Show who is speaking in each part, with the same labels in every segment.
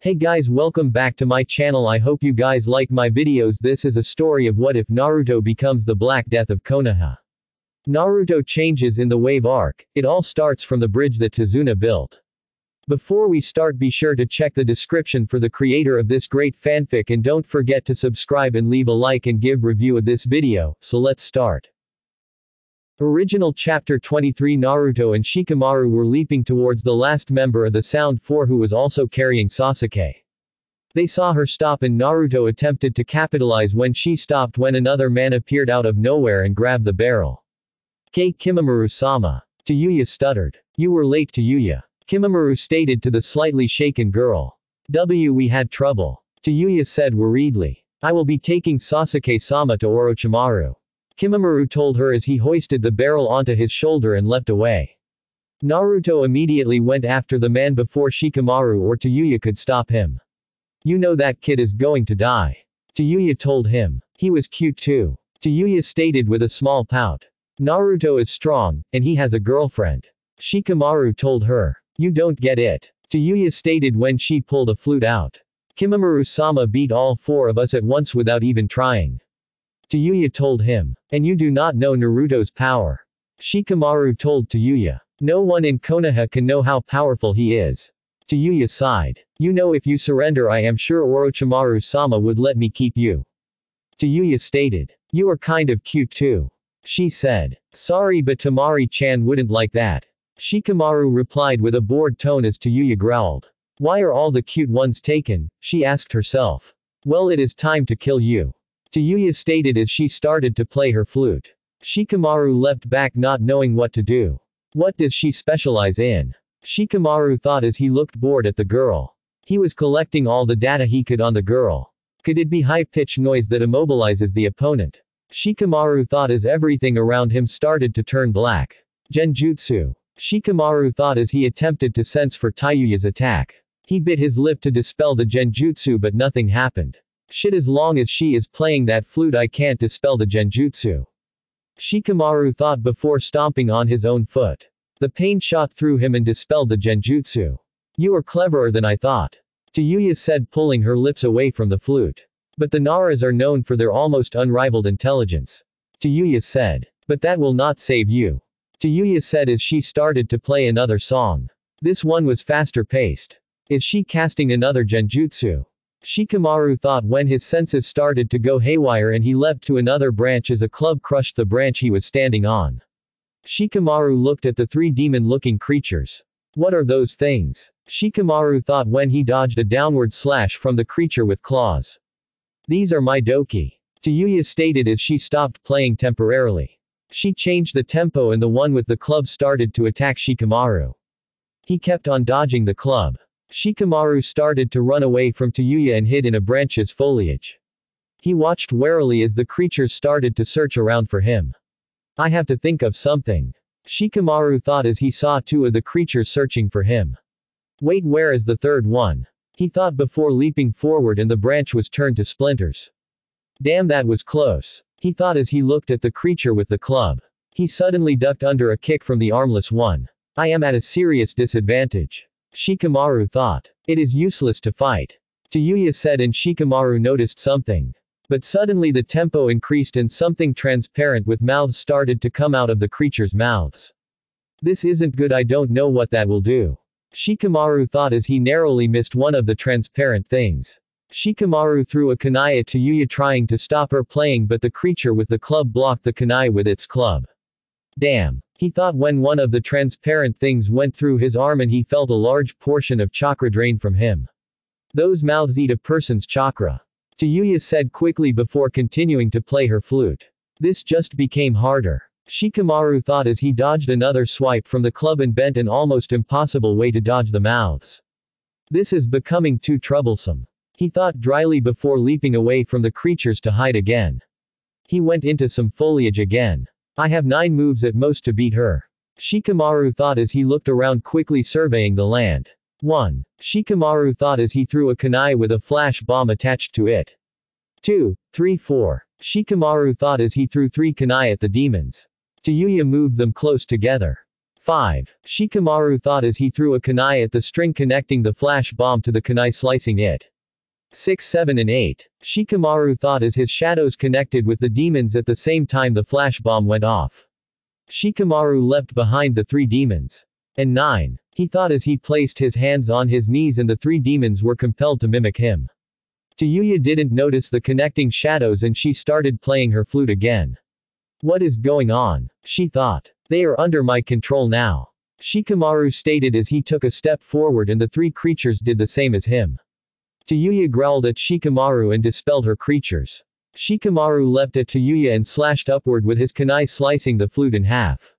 Speaker 1: Hey guys, welcome back to my channel. I hope you guys like my videos. This is a story of what if Naruto becomes the Black Death of Konoha. Naruto changes in the Wave arc. It all starts from the bridge that Tazuna built. Before we start, be sure to check the description for the creator of this great fanfic, and don't forget to subscribe and leave a like and give review of this video. So let's start. Original Chapter 23. Naruto and Shikamaru were leaping towards the last member of the Sound Four, who was also carrying Sasuke. They saw her stop, and Naruto attempted to capitalize when she stopped, when another man appeared out of nowhere and grabbed the barrel. Kimamaru-sama. Tayuya stuttered. "You were late, Tayuya," Kimamaru stated to the slightly shaken girl. "We had trouble," Tayuya said worriedly. "I will be taking Sasuke-sama to Orochimaru," Kimamaru told her as he hoisted the barrel onto his shoulder and leapt away. Naruto immediately went after the man before Shikamaru or Tayuya could stop him. "You know that kid is going to die," Tayuya told him. "He was cute too," Tayuya stated with a small pout. "Naruto is strong, and he has a girlfriend," Shikamaru told her. "You don't get it," Tayuya stated when she pulled a flute out. "Kimamaru-sama beat all four of us at once without even trying," Tayuya told him. "And you do not know Naruto's power," Shikamaru told Tayuya. "No one in Konoha can know how powerful he is," Tayuya sighed. "You know, if you surrender, I am sure Orochimaru-sama would let me keep you," Tayuya stated. "You are kind of cute too," she said. "Sorry, but Tamari-chan wouldn't like that," Shikamaru replied with a bored tone as Tayuya growled. "Why are all the cute ones taken?" she asked herself. "Well, it is time to kill you," Tayuya stated as she started to play her flute. Shikamaru leapt back, not knowing what to do. What does she specialize in? Shikamaru thought as he looked bored at the girl. He was collecting all the data he could on the girl. Could it be high-pitched noise that immobilizes the opponent? Shikamaru thought as everything around him started to turn black. Genjutsu. Shikamaru thought as he attempted to sense for Tayuya's attack. He bit his lip to dispel the genjutsu, but nothing happened. "Shit, as long as she is playing that flute, I can't dispel the genjutsu," Shikamaru thought before stomping on his own foot. The pain shot through him and dispelled the genjutsu. "You are cleverer than I thought," Tayuya said, pulling her lips away from the flute. "But the Naras are known for their almost unrivaled intelligence," Tayuya said. "But that will not save you," Tayuya said as she started to play another song. This one was faster paced. "Is she casting another genjutsu?" Shikamaru thought when his senses started to go haywire, and he leapt to another branch as a club crushed the branch he was standing on. Shikamaru looked at the three demon-looking creatures. "What are those things?" Shikamaru thought when he dodged a downward slash from the creature with claws. "These are my doki," Tayuya stated as she stopped playing temporarily. She changed the tempo, and the one with the club started to attack Shikamaru. He kept on dodging the club. Shikamaru started to run away from Tayuya and hid in a branch's foliage. He watched warily as the creatures started to search around for him. "I have to think of something," Shikamaru thought as he saw two of the creatures searching for him. "Wait, where is the third one?" he thought before leaping forward, and the branch was turned to splinters. "Damn, that was close," he thought as he looked at the creature with the club. He suddenly ducked under a kick from the armless one. "I am at a serious disadvantage," Shikamaru thought. "It is useless to fight," Tayuya said, and Shikamaru noticed something. But suddenly the tempo increased and something transparent with mouths started to come out of the creatures' mouths. "This isn't good, I don't know what that will do," Shikamaru thought as he narrowly missed one of the transparent things. Shikamaru threw a kunai at Tayuya, trying to stop her playing, but the creature with the club blocked the kunai with its club. "Damn," he thought when one of the transparent things went through his arm and he felt a large portion of chakra drain from him. "Those mouths eat a person's chakra," Tayuya said quickly before continuing to play her flute. This just became harder. Shikamaru thought as he dodged another swipe from the club and bent an almost impossible way to dodge the mouths. "This is becoming too troublesome," he thought dryly before leaping away from the creatures to hide again. He went into some foliage again. "I have 9 moves at most to beat her," Shikamaru thought as he looked around, quickly surveying the land. 1. Shikamaru thought as he threw a kunai with a flash bomb attached to it. 2, 3, 4. Shikamaru thought as he threw 3 kunai at the demons. Tayuya moved them close together. 5. Shikamaru thought as he threw a kunai at the string connecting the flash bomb to the kunai, slicing it. 6, 7 and 8. Shikamaru thought as his shadows connected with the demons at the same time the flash bomb went off. Shikamaru leapt behind the 3 demons. And 9. He thought as he placed his hands on his knees and the 3 demons were compelled to mimic him. Tsukuyomi didn't notice the connecting shadows and she started playing her flute again. What is going on? She thought. They are under my control now. Shikamaru stated as he took a step forward and the 3 creatures did the same as him. Tsukuyomi growled at Shikamaru and dispelled her creatures. Shikamaru leapt at Tsukuyomi and slashed upward with his kunai, slicing the flute in half.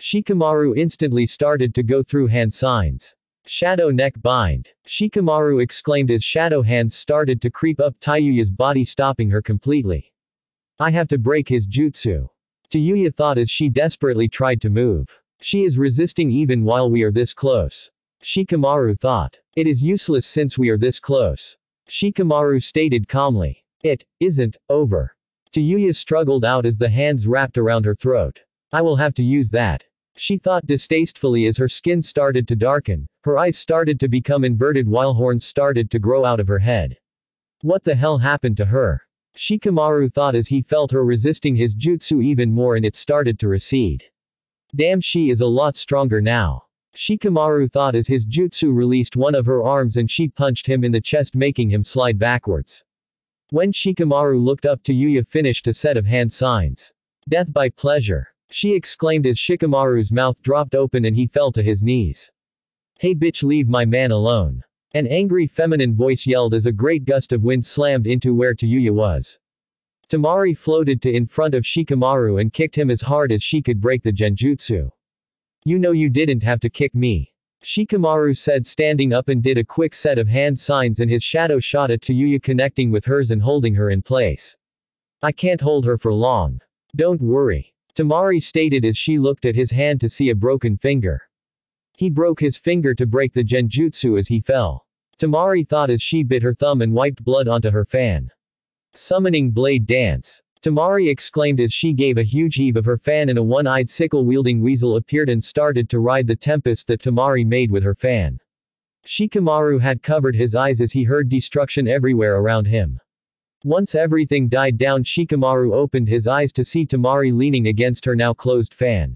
Speaker 1: Shikamaru instantly started to go through hand signs. Shadow neck bind. Shikamaru exclaimed as shadow hands started to creep up Tsukuyomi's body, stopping her completely. I have to break his jutsu. Tsukuyomi thought as she desperately tried to move. She is resisting even while we are this close. Shikamaru thought. It is useless since we are this close. Shikamaru stated calmly. It isn't over. Tsukuyomi struggled out as the hands wrapped around her throat. I will have to use that. She thought distastefully as her skin started to darken, her eyes started to become inverted while horns started to grow out of her head. What the hell happened to her? Shikamaru thought as he felt her resisting his jutsu even more and it started to recede. Damn, she is a lot stronger now. Shikamaru thought as his jutsu released one of her arms and she punched him in the chest, making him slide backwards. When Shikamaru looked up, Tsukuyomi finished a set of hand signs. Death by pleasure. She exclaimed as Shikamaru's mouth dropped open and he fell to his knees. Hey bitch, leave my man alone. An angry feminine voice yelled as a great gust of wind slammed into where Tsukuyomi was. Temari floated to in front of Shikamaru and kicked him as hard as she could, break the genjutsu. You know you didn't have to kick me. Shikamaru said, standing up, and did a quick set of hand signs and his shadow shot at Tsukuyomi, connecting with hers and holding her in place. I can't hold her for long. Don't worry. Temari stated as she looked at his hand to see a broken finger. He broke his finger to break the genjutsu as he fell. Temari thought as she bit her thumb and wiped blood onto her fan. Summoning blade dance. Temari exclaimed as she gave a huge heave of her fan and a one-eyed sickle-wielding weasel appeared and started to ride the tempest that Temari made with her fan. Shikamaru had covered his eyes as he heard destruction everywhere around him. Once everything died down, Shikamaru opened his eyes to see Temari leaning against her now closed fan.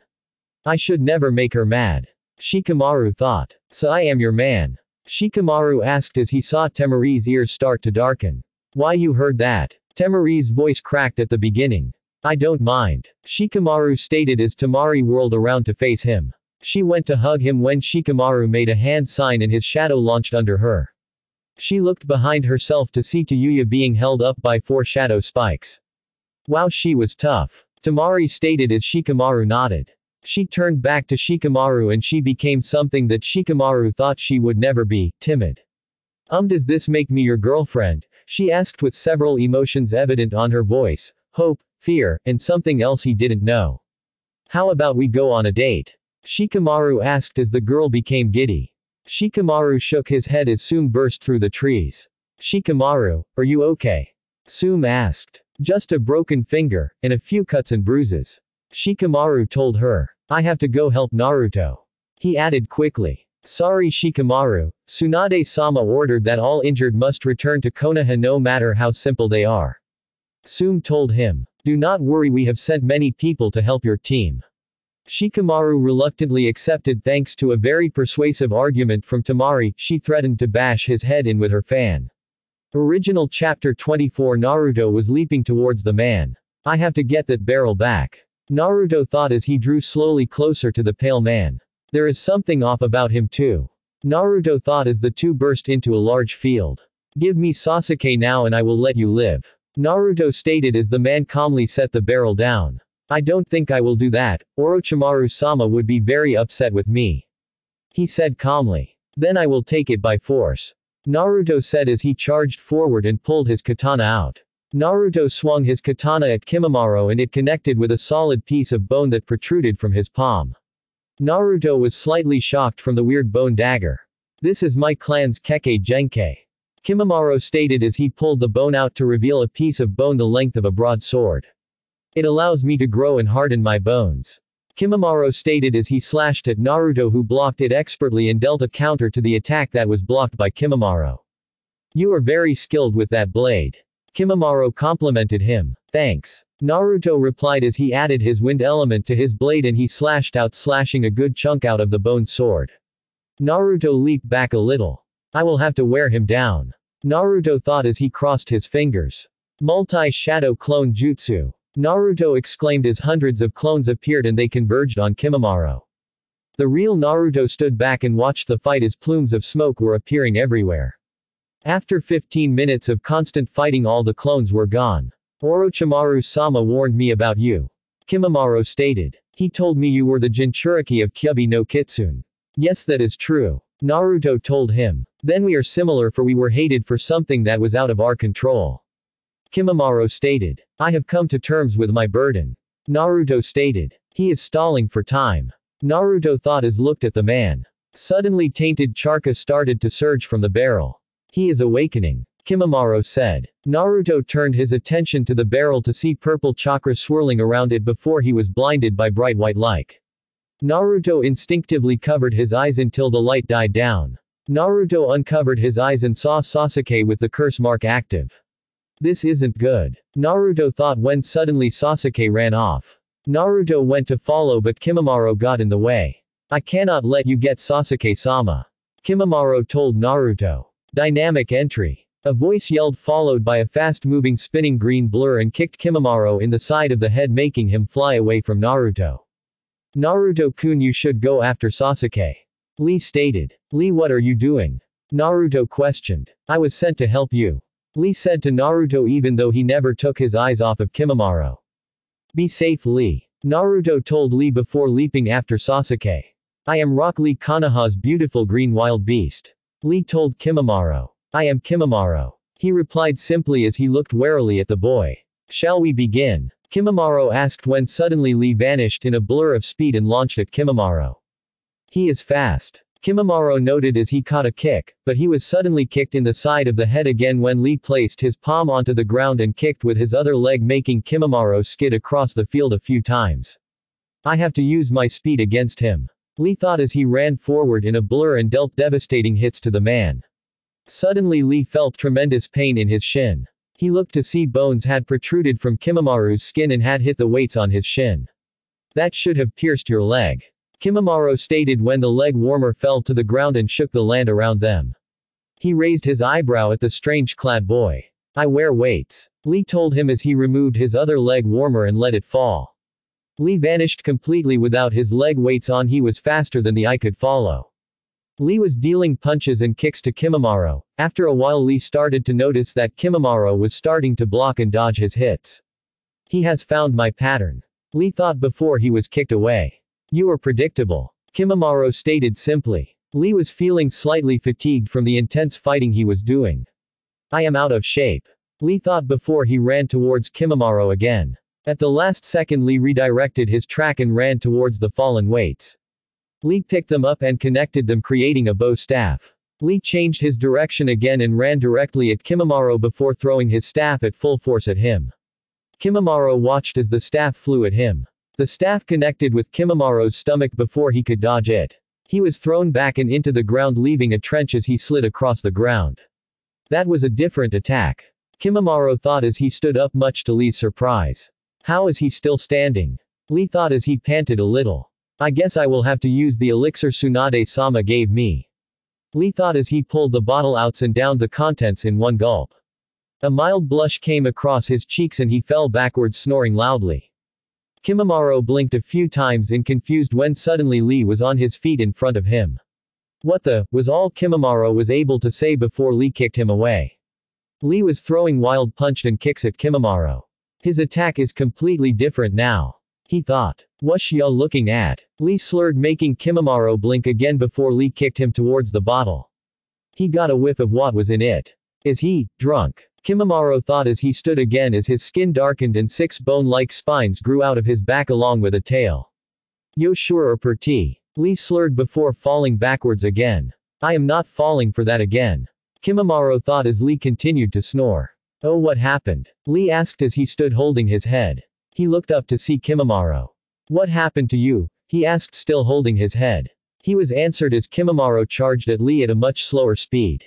Speaker 1: I should never make her mad. Shikamaru thought. So I am your man? Shikamaru asked as he saw Temari's ears start to darken. Why, you heard that? Temari's voice cracked at the beginning. I don't mind. Shikamaru stated as Temari whirled around to face him. She went to hug him when Shikamaru made a hand sign and his shadow launched under her. She looked behind herself to see Tsukuyomi being held up by 4 shadow spikes. Wow, she was tough. Temari stated as Shikamaru nodded. She turned back to Shikamaru and she became something that Shikamaru thought she would never be, timid. Does this make me your girlfriend? She asked with several emotions evident on her voice, hope, fear, and something else he didn't know. How about we go on a date? Shikamaru asked as the girl became giddy. Shikamaru shook his head as Sum burst through the trees. Shikamaru, are you okay? Sum asked. Just a broken finger, and a few cuts and bruises. Shikamaru told her. I have to go help Naruto. He added quickly. Sorry Shikamaru, Tsunade-sama ordered that all injured must return to Konoha no matter how simple they are. Sum told him. Do not worry, we have sent many people to help your team. Shikamaru reluctantly accepted thanks to a very persuasive argument from Temari. She threatened to bash his head in with her fan. Original Chapter 24. Naruto was leaping towards the man. I have to get that barrel back. Naruto thought as he drew slowly closer to the pale man. There is something off about him too. Naruto thought as the two burst into a large field. Give me Sasuke now and I will let you live. Naruto stated as the man calmly set the barrel down. I don't think I will do that, Orochimaru-sama would be very upset with me. He said calmly. Then I will take it by force. Naruto said as he charged forward and pulled his katana out. Naruto swung his katana at Kimimaro and it connected with a solid piece of bone that protruded from his palm. Naruto was slightly shocked from the weird bone dagger. This is my clan's Kekkei Genkei. Kimimaro stated as he pulled the bone out to reveal a piece of bone the length of a broadsword. It allows me to grow and harden my bones. Kimimaro stated as he slashed at Naruto, who blocked it expertly and dealt a counter to the attack that was blocked by Kimimaro. You are very skilled with that blade. Kimimaro complimented him. Thanks. Naruto replied as he added his wind element to his blade and he slashed out, slashing a good chunk out of the bone sword. Naruto leaped back a little. I will have to wear him down. Naruto thought as he crossed his fingers. Multi-shadow clone jutsu. Naruto exclaimed as hundreds of clones appeared and they converged on Kimimaro. The real Naruto stood back and watched the fight as plumes of smoke were appearing everywhere. After 15 minutes of constant fighting, all the clones were gone. Orochimaru-sama warned me about you. Kimimaro stated. He told me you were the Jinchuriki of Kyubi no Kitsune. Yes, that is true. Naruto told him. Then we are similar, for we were hated for something that was out of our control. Kimimaro stated. I have come to terms with my burden. Naruto stated. He is stalling for time. Naruto thought as looked at the man. Suddenly tainted charka started to surge from the barrel. He is awakening. Kimimaro said. Naruto turned his attention to the barrel to see purple chakra swirling around it before he was blinded by bright white light. Naruto instinctively covered his eyes until the light died down. Naruto uncovered his eyes and saw Sasuke with the curse mark active. This isn't good. Naruto thought when suddenly Sasuke ran off. Naruto went to follow but Kimimaro got in the way. I cannot let you get Sasuke-sama. Kimimaro told Naruto. Dynamic entry. A voice yelled, followed by a fast-moving spinning green blur, and kicked Kimimaro in the side of the head, making him fly away from Naruto. Naruto-kun, you should go after Sasuke. Lee stated. Lee, what are you doing? Naruto questioned. I was sent to help you. Lee said to Naruto, even though he never took his eyes off of Kimimaro. Be safe, Lee. Naruto told Lee before leaping after Sasuke. I am Rock Lee, Konoha's beautiful green wild beast. Lee told Kimimaro. I am Kimimaro. He replied simply as he looked warily at the boy. Shall we begin? Kimimaro asked when suddenly Lee vanished in a blur of speed and launched at Kimimaro. He is fast. Kimimaro noted as he caught a kick, but he was suddenly kicked in the side of the head again when Lee placed his palm onto the ground and kicked with his other leg, making Kimimaro skid across the field a few times. I have to use my speed against him. Lee thought as he ran forward in a blur and dealt devastating hits to the man. Suddenly Lee felt tremendous pain in his shin. He looked to see bones had protruded from Kimimaru's skin and had hit the weights on his shin. That should have pierced your leg. Kimimaro stated when the leg warmer fell to the ground and shook the land around them. He raised his eyebrow at the strange-clad boy. I wear weights. Lee told him as he removed his other leg warmer and let it fall. Lee vanished completely without his leg weights on. He was faster than the eye could follow. Lee was dealing punches and kicks to Kimimaro. After a while Lee started to notice that Kimimaro was starting to block and dodge his hits. He has found my pattern. Lee thought before he was kicked away. You are predictable. Kimimaro stated simply. Lee was feeling slightly fatigued from the intense fighting he was doing. I am out of shape. Lee thought before he ran towards Kimimaro again. At the last second Lee redirected his track and ran towards the fallen weights. Lee picked them up and connected them, creating a bow staff. Lee changed his direction again and ran directly at Kimimaro before throwing his staff at full force at him. Kimimaro watched as the staff flew at him. The staff connected with Kimimaro's stomach before he could dodge it. He was thrown back and into the ground, leaving a trench as he slid across the ground. That was a different attack. Kimimaro thought as he stood up, much to Lee's surprise. How is he still standing? Lee thought as he panted a little. I guess I will have to use the elixir Tsunade-sama gave me. Lee thought as he pulled the bottle out and downed the contents in one gulp. A mild blush came across his cheeks and he fell backwards, snoring loudly. Kimimaro blinked a few times in confused when suddenly Lee was on his feet in front of him. What the, was all Kimimaro was able to say before Lee kicked him away. Lee was throwing wild punch and kicks at Kimimaro. His attack is completely different now. He thought. What's ya looking at? Lee slurred, making Kimimaro blink again before Lee kicked him towards the bottle. He got a whiff of what was in it. Is he drunk? Kimimaro thought as he stood again as his skin darkened and 6 bone-like spines grew out of his back along with a tail. Yo sure or perti? Lee slurred before falling backwards again. I am not falling for that again. Kimimaro thought as Lee continued to snore. Oh, what happened? Lee asked as he stood holding his head. He looked up to see Kimimaro. What happened to you? He asked, still holding his head. He was answered as Kimimaro charged at Lee at a much slower speed.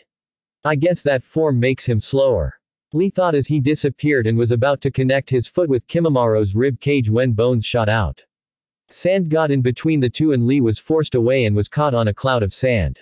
Speaker 1: I guess that form makes him slower. Lee thought as he disappeared and was about to connect his foot with Kimimaro's rib cage when bones shot out. Sand got in between the two and Lee was forced away and was caught on a cloud of sand.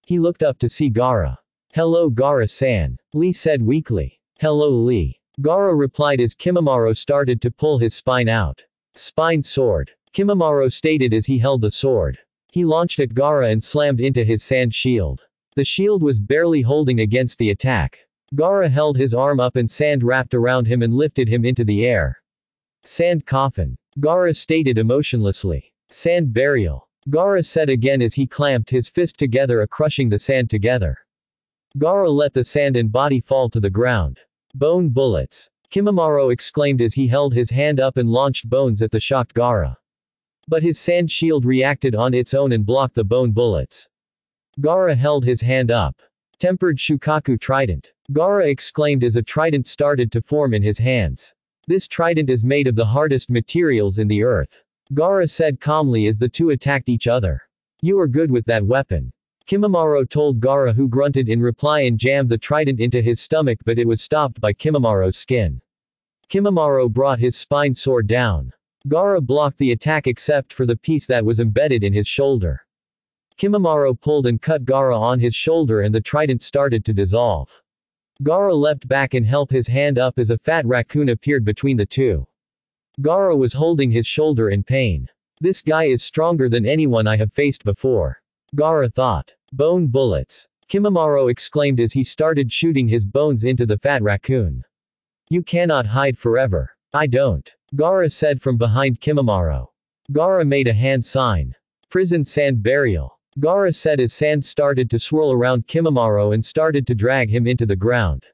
Speaker 1: He looked up to see Gaara. Hello Gaara-san. Lee said weakly. Hello Lee. Gaara replied as Kimimaro started to pull his spine out. Spine sword. Kimimaro stated as he held the sword. He launched at Gaara and slammed into his sand shield. The shield was barely holding against the attack. Gaara held his arm up and sand wrapped around him and lifted him into the air. Sand coffin. Gaara stated emotionlessly. Sand burial. Gaara said again as he clamped his fist together, crushing the sand together. Gaara let the sand and body fall to the ground. Bone bullets. Kimimaro exclaimed as he held his hand up and launched bones at the shocked Gaara. But his sand shield reacted on its own and blocked the bone bullets. Gaara held his hand up. Tempered Shukaku trident. Gaara exclaimed as a trident started to form in his hands. This trident is made of the hardest materials in the earth. Gaara said calmly as the two attacked each other. You are good with that weapon. Kimimaro told Gaara, who grunted in reply and jammed the trident into his stomach, but it was stopped by Kimimaro's skin. Kimimaro brought his spine sword down. Gaara blocked the attack except for the piece that was embedded in his shoulder. Kimimaro pulled and cut Gaara on his shoulder and the trident started to dissolve. Gaara leapt back and held his hand up as a fat raccoon appeared between the two. Gaara was holding his shoulder in pain. This guy is stronger than anyone I have faced before. Gaara thought. Bone bullets. Kimimaro exclaimed as he started shooting his bones into the fat raccoon. You cannot hide forever. I don't. Gaara said from behind Kimimaro. Gaara made a hand sign. Prison sand burial. Gaara said as sand started to swirl around Kimimaro and started to drag him into the ground.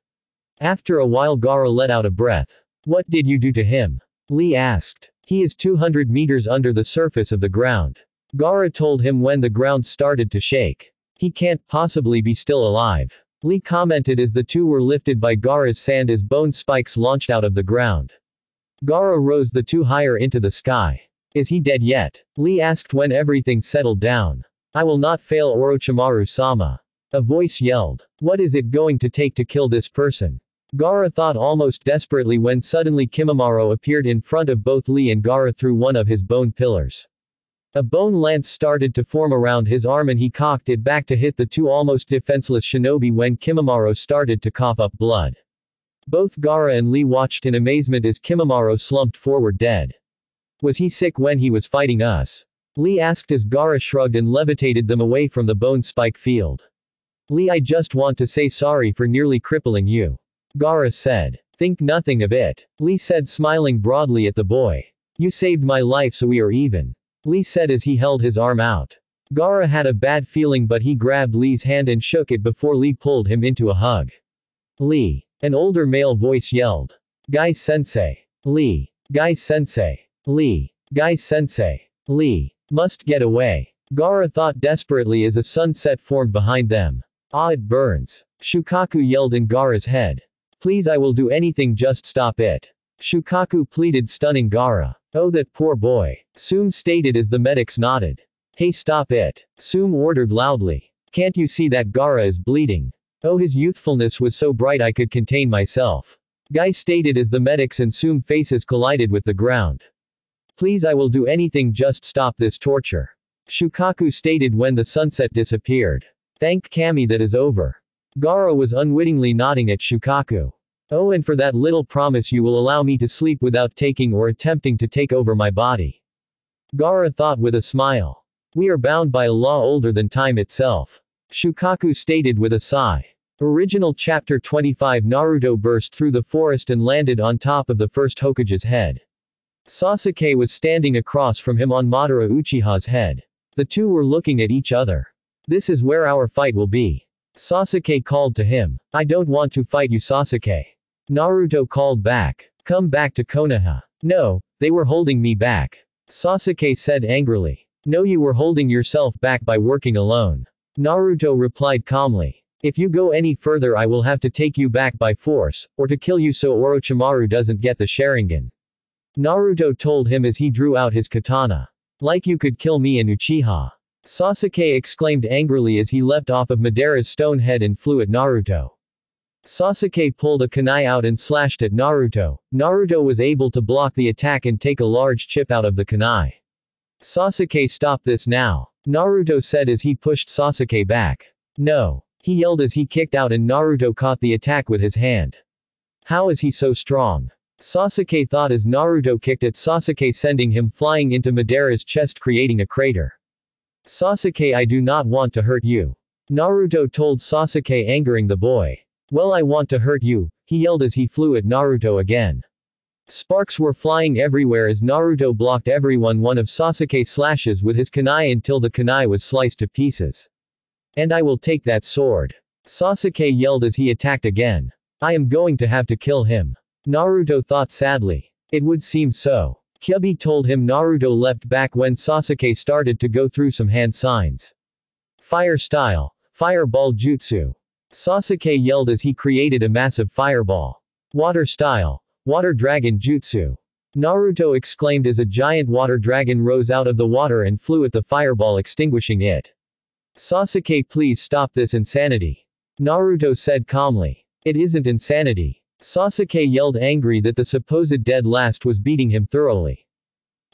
Speaker 1: After a while Gaara let out a breath. What did you do to him? Lee asked. He is 200 meters under the surface of the ground. Gaara told him when the ground started to shake. He can't possibly be still alive. Lee commented as the two were lifted by Gaara's sand as bone spikes launched out of the ground. Gaara rose the two higher into the sky. Is he dead yet? Lee asked when everything settled down. I will not fail Orochimaru-sama. A voice yelled. What is it going to take to kill this person? Gaara thought almost desperately when suddenly Kimimaro appeared in front of both Lee and Gaara through one of his bone pillars. A bone lance started to form around his arm and he cocked it back to hit the two almost defenseless shinobi when Kimimaro started to cough up blood. Both Gaara and Lee watched in amazement as Kimimaro slumped forward dead. Was he sick when he was fighting us? Lee asked as Gaara shrugged and levitated them away from the bone spike field. Lee, I just want to say sorry for nearly crippling you. Gaara said. Think nothing of it. Lee said, smiling broadly at the boy. You saved my life, so we are even. Lee said as he held his arm out. Gaara had a bad feeling, but he grabbed Lee's hand and shook it before Lee pulled him into a hug. Lee. An older male voice yelled. Guy-sensei. Lee. Guy-sensei. Lee. Guy-sensei. Lee. Must get away. Gaara thought desperately as a sunset formed behind them. Ah, it burns. Shukaku yelled in Gaara's head. Please, I will do anything, just stop it. Shukaku pleaded, stunning Gaara. Oh, that poor boy. Sum stated as the medics nodded. Hey, stop it. Sum ordered loudly. Can't you see that Gaara is bleeding? Oh, his youthfulness was so bright I could contain myself. Guy stated as the medics and Sum faces collided with the ground. Please, I will do anything, just stop this torture. Shukaku stated when the sunset disappeared. Thank Kami, that is over. Gaara was unwittingly nodding at Shukaku. Oh, and for that little promise you will allow me to sleep without taking or attempting to take over my body. Gaara thought with a smile. We are bound by a law older than time itself. Shukaku stated with a sigh. Original Chapter 25. Naruto burst through the forest and landed on top of the first Hokage's head. Sasuke was standing across from him on Madara Uchiha's head. The two were looking at each other. This is where our fight will be. Sasuke called to him. I don't want to fight you, Sasuke. Naruto called back. Come back to Konoha. No, they were holding me back. Sasuke said angrily. No, you were holding yourself back by working alone. Naruto replied calmly. If you go any further I will have to take you back by force, or to kill you so Orochimaru doesn't get the Sharingan. Naruto told him as he drew out his katana. Like you could kill me and Uchiha. Sasuke exclaimed angrily as he leapt off of Madara's stone head and flew at Naruto. Sasuke pulled a kunai out and slashed at Naruto. Naruto was able to block the attack and take a large chip out of the kunai. Sasuke, stop this now, Naruto said as he pushed Sasuke back. No, he yelled as he kicked out and Naruto caught the attack with his hand. How is he so strong? Sasuke thought as Naruto kicked at Sasuke, sending him flying into Madara's chest, creating a crater. Sasuke, I do not want to hurt you, Naruto told Sasuke, angering the boy. Well, I want to hurt you, he yelled as he flew at Naruto again. Sparks were flying everywhere as Naruto blocked one of Sasuke's slashes with his kunai until the kunai was sliced to pieces. And I will take that sword, Sasuke yelled as he attacked again. I am going to have to kill him, Naruto thought sadly. It would seem so. Kyubi told him. Naruto leapt back when Sasuke started to go through some hand signs. Fire style, fireball jutsu, Sasuke yelled as he created a massive fireball. Water style, water dragon jutsu, Naruto exclaimed as a giant water dragon rose out of the water and flew at the fireball, extinguishing it. Sasuke, please stop this insanity, Naruto said calmly. It isn't insanity, Sasuke yelled, angry that the supposed dead last was beating him thoroughly.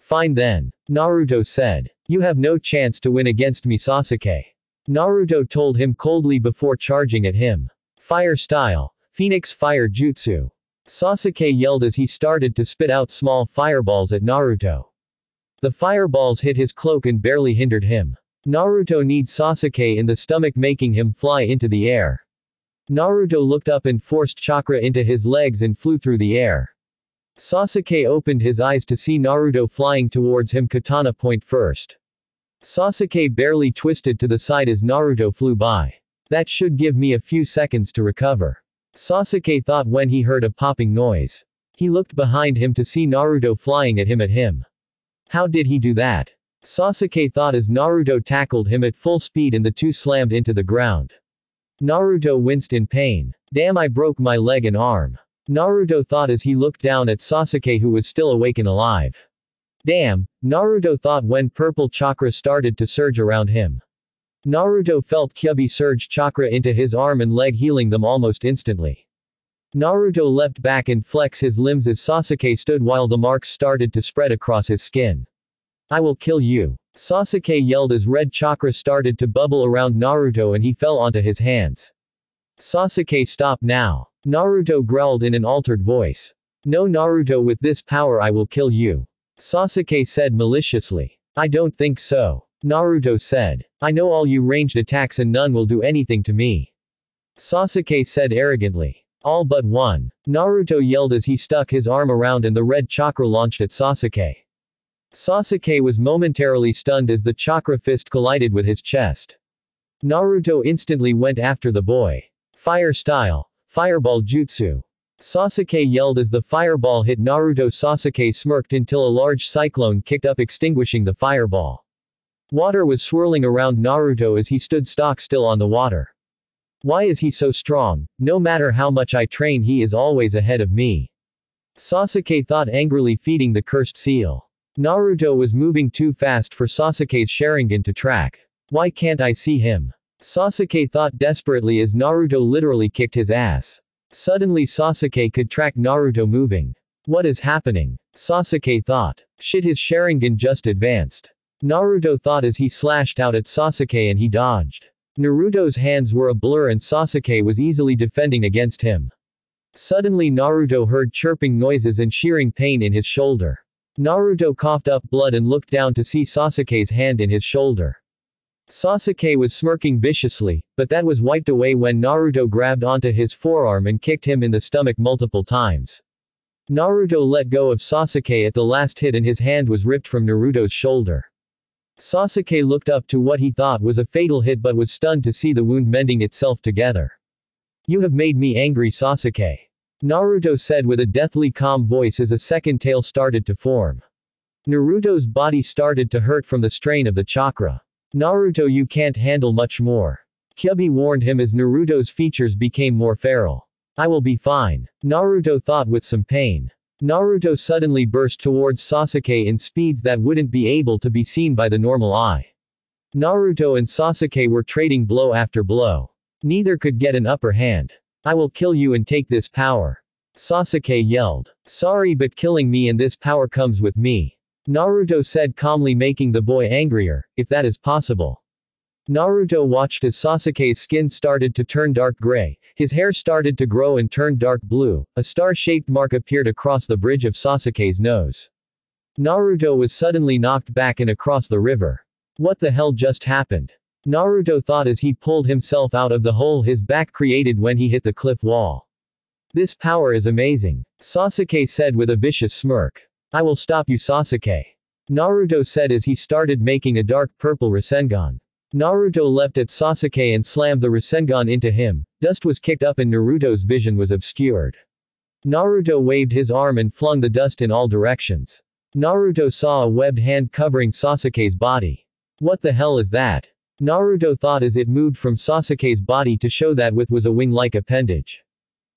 Speaker 1: Fine then, Naruto said. You have no chance to win against me, Sasuke, Naruto told him coldly before charging at him. Fire style, Phoenix Fire Jutsu, Sasuke yelled as he started to spit out small fireballs at Naruto. The fireballs hit his cloak and barely hindered him. Naruto kneed Sasuke in the stomach, making him fly into the air. Naruto looked up and forced chakra into his legs and flew through the air. Sasuke opened his eyes to see Naruto flying towards him, katana point first. Sasuke barely twisted to the side as Naruto flew by. That should give me a few seconds to recover, Sasuke thought when he heard a popping noise. He looked behind him to see Naruto flying at him. How did he do that? Sasuke thought as Naruto tackled him at full speed and the two slammed into the ground. Naruto winced in pain. Damn, I broke my leg and arm, Naruto thought as he looked down at Sasuke, who was still awake and alive. Damn, Naruto thought when purple chakra started to surge around him. Naruto felt Kyubi surge chakra into his arm and leg, healing them almost instantly. Naruto leapt back and flexed his limbs as Sasuke stood while the marks started to spread across his skin. I will kill you, Sasuke yelled as red chakra started to bubble around Naruto and he fell onto his hands. Sasuke, stop now, Naruto growled in an altered voice. No, Naruto, with this power I will kill you, Sasuke said maliciously. I don't think so, Naruto said. I know all you ranged attacks and none will do anything to me, Sasuke said arrogantly. All but one, Naruto yelled as he stuck his arm around and the red chakra launched at Sasuke. Sasuke was momentarily stunned as the chakra fist collided with his chest. Naruto instantly went after the boy. Fire style, fireball jutsu, Sasuke yelled as the fireball hit Naruto. Sasuke smirked until a large cyclone kicked up, extinguishing the fireball. Water was swirling around Naruto as he stood stock still on the water. Why is he so strong? No matter how much I train, he is always ahead of me, Sasuke thought angrily, feeding the cursed seal. Naruto was moving too fast for Sasuke's Sharingan to track. Why can't I see him? Sasuke thought desperately as Naruto literally kicked his ass. Suddenly Sasuke could track Naruto moving. What is happening? Sasuke thought. Shit, his Sharingan just advanced, Naruto thought as he slashed out at Sasuke and he dodged. Naruto's hands were a blur and Sasuke was easily defending against him. Suddenly Naruto heard chirping noises and shearing pain in his shoulder. Naruto coughed up blood and looked down to see Sasuke's hand in his shoulder. Sasuke was smirking viciously, but that was wiped away when Naruto grabbed onto his forearm and kicked him in the stomach multiple times. Naruto let go of Sasuke at the last hit and his hand was ripped from Naruto's shoulder. Sasuke looked up to what he thought was a fatal hit but was stunned to see the wound mending itself together. You have made me angry, Sasuke, Naruto said with a deathly calm voice as a second tail started to form. Naruto's body started to hurt from the strain of the chakra. Naruto, you can't handle much more, Kyubi warned him as Naruto's features became more feral. I will be fine, Naruto thought with some pain. Naruto suddenly burst towards Sasuke in speeds that wouldn't be able to be seen by the normal eye. Naruto and Sasuke were trading blow after blow. Neither could get an upper hand. I will kill you and take this power. Sasuke yelled. Sorry, but killing me and this power comes with me. Naruto said calmly, making the boy angrier, if that is possible. Naruto watched as Sasuke's skin started to turn dark gray, his hair started to grow and turn dark blue, a star-shaped mark appeared across the bridge of Sasuke's nose. Naruto was suddenly knocked back and across the river. What the hell just happened? Naruto thought as he pulled himself out of the hole his back created when he hit the cliff wall. This power is amazing, Sasuke said with a vicious smirk. I will stop you, Sasuke. Naruto said as he started making a dark purple Rasengan. Naruto leapt at Sasuke and slammed the Rasengan into him. Dust was kicked up and Naruto's vision was obscured. Naruto waved his arm and flung the dust in all directions. Naruto saw a webbed hand covering Sasuke's body. What the hell is that? Naruto thought as it moved from Sasuke's body to show that with was a wing-like appendage.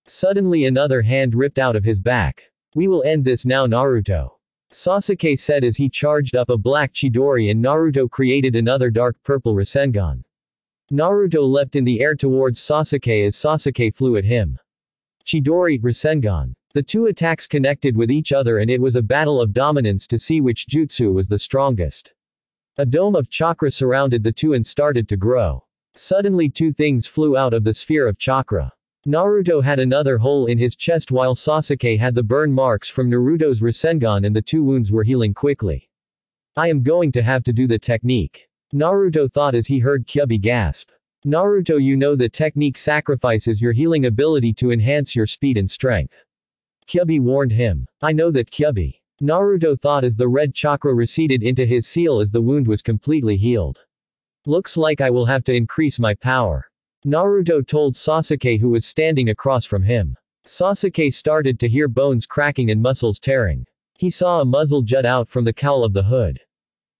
Speaker 1: Suddenly another hand ripped out of his back. We will end this now, Naruto. Sasuke said as he charged up a black Chidori and Naruto created another dark purple Rasengan. Naruto leapt in the air towards Sasuke as Sasuke flew at him. Chidori, Rasengan. The two attacks connected with each other and it was a battle of dominance to see which jutsu was the strongest. A dome of chakra surrounded the two and started to grow. Suddenly two things flew out of the sphere of chakra. Naruto had another hole in his chest while Sasuke had the burn marks from Naruto's Rasengan and the two wounds were healing quickly. I am going to have to do the technique. Naruto thought as he heard Kyubi gasp. Naruto, you know the technique sacrifices your healing ability to enhance your speed and strength. Kyubi warned him. I know that, Kyubi. Naruto thought as the red chakra receded into his seal as the wound was completely healed. Looks like I will have to increase my power. Naruto told Sasuke, who was standing across from him. Sasuke started to hear bones cracking and muscles tearing. He saw a muzzle jut out from the cowl of the hood.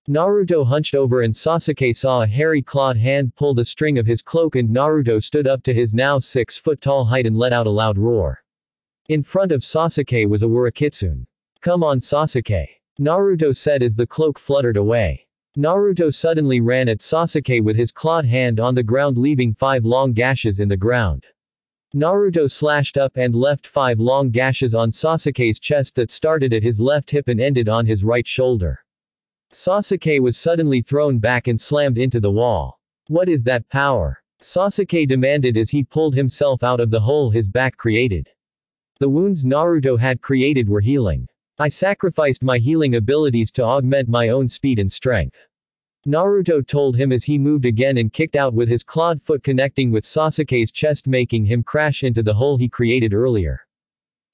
Speaker 1: Naruto hunched over and Sasuke saw a hairy clawed hand pull the string of his cloak and Naruto stood up to his now 6-foot-tall height and let out a loud roar. In front of Sasuke was a Warikitsune. Come on, Sasuke. Naruto said as the cloak fluttered away. Naruto suddenly ran at Sasuke with his clawed hand on the ground, leaving 5 long gashes in the ground. Naruto slashed up and left 5 long gashes on Sasuke's chest that started at his left hip and ended on his right shoulder. Sasuke was suddenly thrown back and slammed into the wall. What is that power? Sasuke demanded as he pulled himself out of the hole his back created. The wounds Naruto had created were healing. I sacrificed my healing abilities to augment my own speed and strength. Naruto told him as he moved again and kicked out with his clawed foot connecting with Sasuke's chest, making him crash into the hole he created earlier.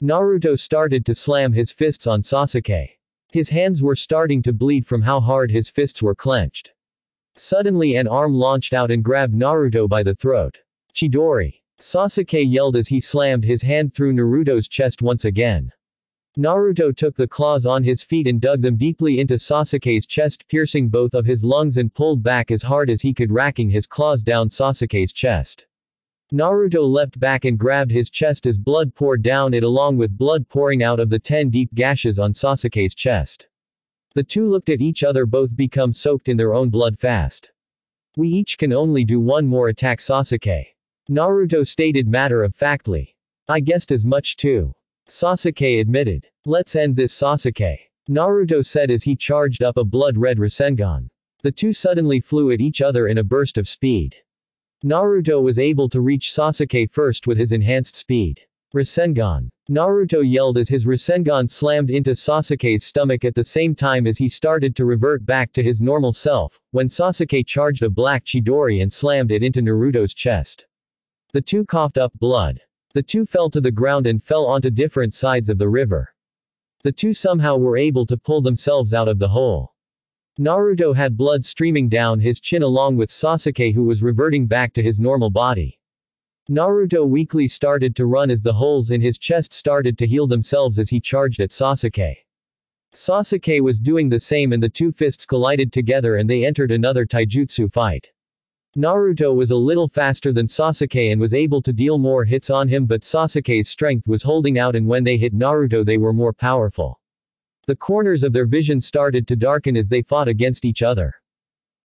Speaker 1: Naruto started to slam his fists on Sasuke. His hands were starting to bleed from how hard his fists were clenched. Suddenly an arm launched out and grabbed Naruto by the throat. Chidori. Sasuke yelled as he slammed his hand through Naruto's chest once again. Naruto took the claws on his feet and dug them deeply into Sasuke's chest, piercing both of his lungs and pulled back as hard as he could, racking his claws down Sasuke's chest. Naruto leapt back and grabbed his chest as blood poured down it, along with blood pouring out of the 10 deep gashes on Sasuke's chest. The two looked at each other, both become soaked in their own blood fast. We each can only do one more attack, Sasuke. Naruto stated matter-of-factly. I guessed as much too. Sasuke admitted. Let's end this, Sasuke. Naruto said as he charged up a blood-red Rasengan. The two suddenly flew at each other in a burst of speed. Naruto was able to reach Sasuke first with his enhanced speed. Rasengan. Naruto yelled as his Rasengan slammed into Sasuke's stomach at the same time as he started to revert back to his normal self, when Sasuke charged a black Chidori and slammed it into Naruto's chest. The two coughed up blood. The two fell to the ground and fell onto different sides of the river. The two somehow were able to pull themselves out of the hole. Naruto had blood streaming down his chin along with Sasuke, who was reverting back to his normal body. Naruto weakly started to run as the holes in his chest started to heal themselves as he charged at Sasuke. Sasuke was doing the same and the two fists collided together and they entered another taijutsu fight. Naruto was a little faster than Sasuke and was able to deal more hits on him, but Sasuke's strength was holding out, and when they hit Naruto they were more powerful. The corners of their vision started to darken as they fought against each other.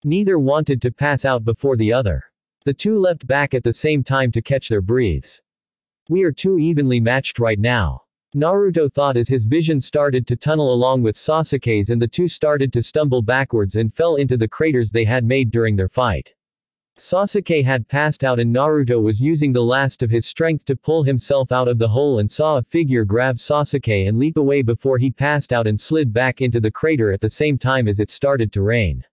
Speaker 1: Neither wanted to pass out before the other. The two leapt back at the same time to catch their breaths. We are too evenly matched right now, Naruto thought as his vision started to tunnel along with Sasuke's, and the two started to stumble backwards and fell into the craters they had made during their fight. Sasuke had passed out and Naruto was using the last of his strength to pull himself out of the hole and saw a figure grab Sasuke and leap away before he passed out and slid back into the crater at the same time as it started to rain.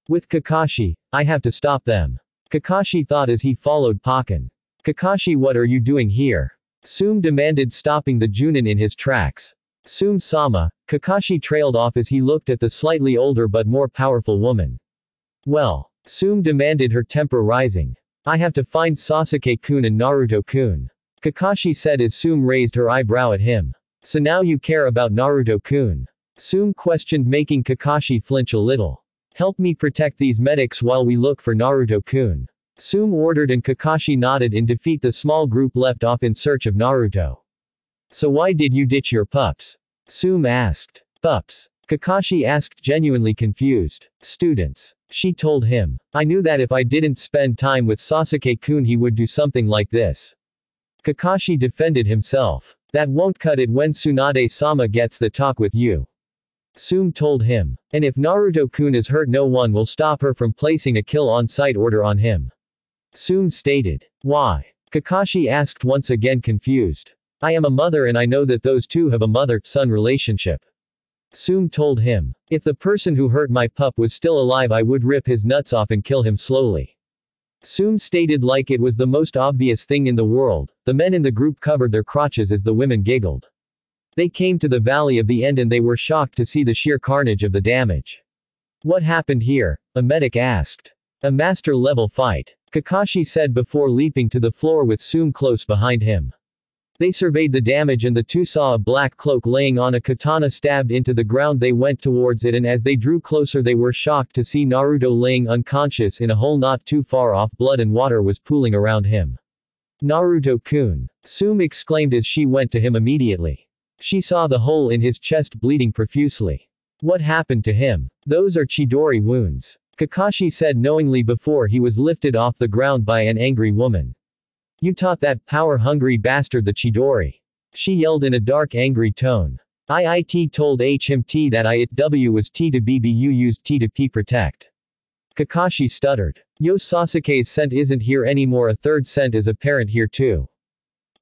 Speaker 1: With Kakashi, I have to stop them, Kakashi thought as he followed Pakken. Kakashi, what are you doing here? Tsume demanded, stopping the Junin in his tracks. Tsume-sama, Kakashi trailed off as he looked at the slightly older but more powerful woman. Well, Tsume demanded, her temper rising. I have to find Sasuke-kun and Naruto-kun, Kakashi said as Tsume raised her eyebrow at him. So now you care about Naruto-kun? Tsume questioned, making Kakashi flinch a little. Help me protect these medics while we look for Naruto-kun, Tsume ordered, and Kakashi nodded in defeat. The small group leapt off in search of Naruto. So why did you ditch your pups? Tsume asked. Pups? Kakashi asked, genuinely confused. Students, she told him. I knew that if I didn't spend time with Sasuke-kun he would do something like this. Kakashi defended himself. That won't cut it when Tsunade-sama gets the talk with you, Tsume told him. And if Naruto-kun is hurt no one will stop her from placing a kill on-sight order on him, Tsume stated. Why? Kakashi asked, once again confused. I am a mother and I know that those two have a mother-son relationship, Tsume told him. If the person who hurt my pup was still alive I would rip his nuts off and kill him slowly, Tsume stated like it was the most obvious thing in the world. The men in the group covered their crotches as the women giggled. They came to the Valley of the End and they were shocked to see the sheer carnage of the damage. What happened here? A medic asked. A master-level fight, Kakashi said before leaping to the floor with Tsume close behind him. They surveyed the damage and the two saw a black cloak laying on a katana stabbed into the ground. They went towards it and as they drew closer they were shocked to see Naruto laying unconscious in a hole not too far off. Blood and water was pooling around him. Naruto-kun, Tsume exclaimed as she went to him immediately. She saw the hole in his chest bleeding profusely. What happened to him? Those are Chidori wounds, Kakashi said knowingly before he was lifted off the ground by an angry woman. You taught that power-hungry bastard the Chidori, she yelled in a dark angry tone. IIT told HMT that IITW was T to BB, you used T to P protect, Kakashi stuttered. Yo, Sasuke's scent isn't here anymore, a third scent is apparent here too,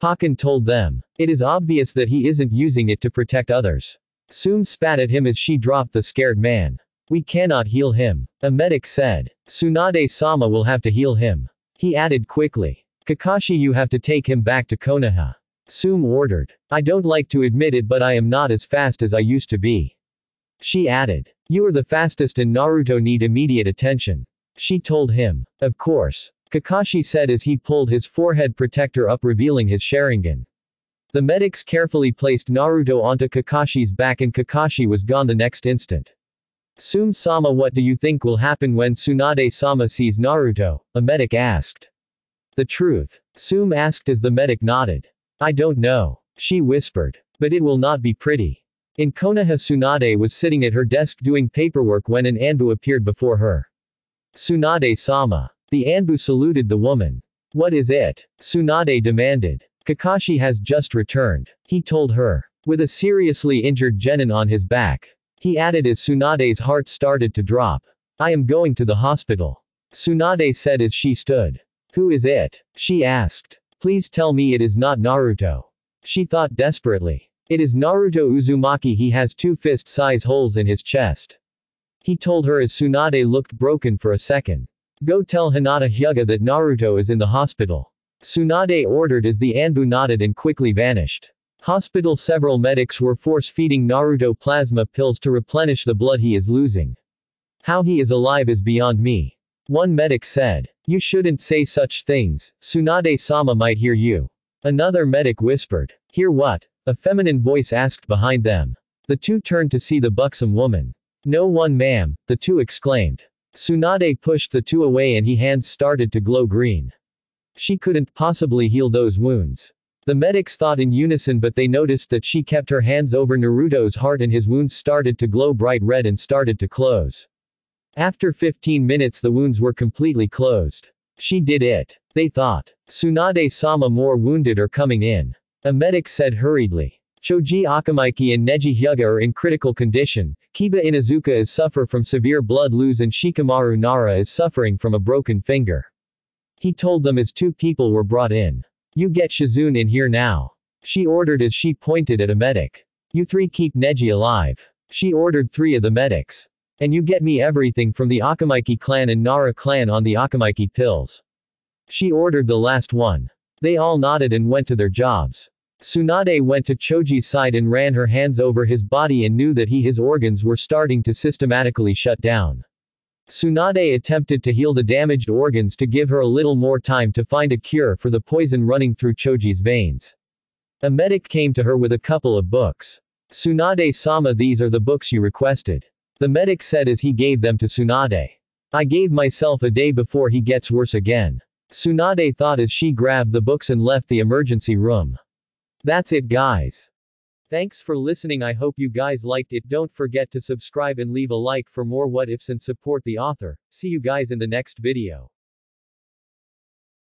Speaker 1: Pakken told them. It is obvious that he isn't using it to protect others. Tsume spat at him as she dropped the scared man. We cannot heal him, a medic said. Tsunade-sama will have to heal him, he added quickly. Kakashi, you have to take him back to Konoha, Tsume ordered. I don't like to admit it but I am not as fast as I used to be, she added. You are the fastest and Naruto need immediate attention, she told him. Of course, Kakashi said as he pulled his forehead protector up revealing his Sharingan. The medics carefully placed Naruto onto Kakashi's back and Kakashi was gone the next instant. Tsume-sama, what do you think will happen when Tsunade-sama sees Naruto? A medic asked. The truth, Tsume asked as the medic nodded. I don't know, she whispered. But it will not be pretty. In Konoha, Tsunade was sitting at her desk doing paperwork when an Anbu appeared before her. Tsunade-sama. The Anbu saluted the woman. What is it? Tsunade demanded. Kakashi has just returned, he told her. With a seriously injured genin on his back, he added as Tsunade's heart started to drop. I am going to the hospital, Tsunade said as she stood. Who is it? She asked. Please tell me it is not Naruto, she thought desperately. It is Naruto Uzumaki, he has 2 fist-size holes in his chest, he told her as Tsunade looked broken for a second. Go tell Hinata Hyuga that Naruto is in the hospital, Tsunade ordered as the Anbu nodded and quickly vanished. Hospital, several medics were force-feeding Naruto plasma pills to replenish the blood he is losing. How he is alive is beyond me, one medic said. You shouldn't say such things, Tsunade-sama might hear you, another medic whispered. Hear what? A feminine voice asked behind them. The two turned to see the buxom woman. No one, ma'am, the two exclaimed. Tsunade pushed the two away and his hands started to glow green. She couldn't possibly heal those wounds. The medics thought in unison, but they noticed that she kept her hands over Naruto's heart and his wounds started to glow bright red and started to close. After 15 minutes the wounds were completely closed. She did it. They thought. Tsunade-sama, more wounded are coming in. A medic said hurriedly. Choji Akamaiki and Neji Hyuga are in critical condition, Kiba Inuzuka is suffer from severe blood loss and Shikamaru Nara is suffering from a broken finger. He told them as two people were brought in. You get Shizune in here now. She ordered as she pointed at a medic. You three keep Neji alive. She ordered three of the medics. And you get me everything from the Akamaiki clan and Nara clan on the Akamaiki pills. She ordered the last one. They all nodded and went to their jobs. Tsunade went to Choji's side and ran her hands over his body and knew that his organs were starting to systematically shut down. Tsunade attempted to heal the damaged organs to give her a little more time to find a cure for the poison running through Choji's veins. A medic came to her with a couple of books. Tsunade-sama, these are the books you requested. The medic said as he gave them to Tsunade. I gave myself a day before he gets worse again. Tsunade thought as she grabbed the books and left the emergency room. That's it, guys. Thanks for listening. I hope you guys liked it. Don't forget to subscribe and leave a like for more what ifs and support the author. See you guys in the next video.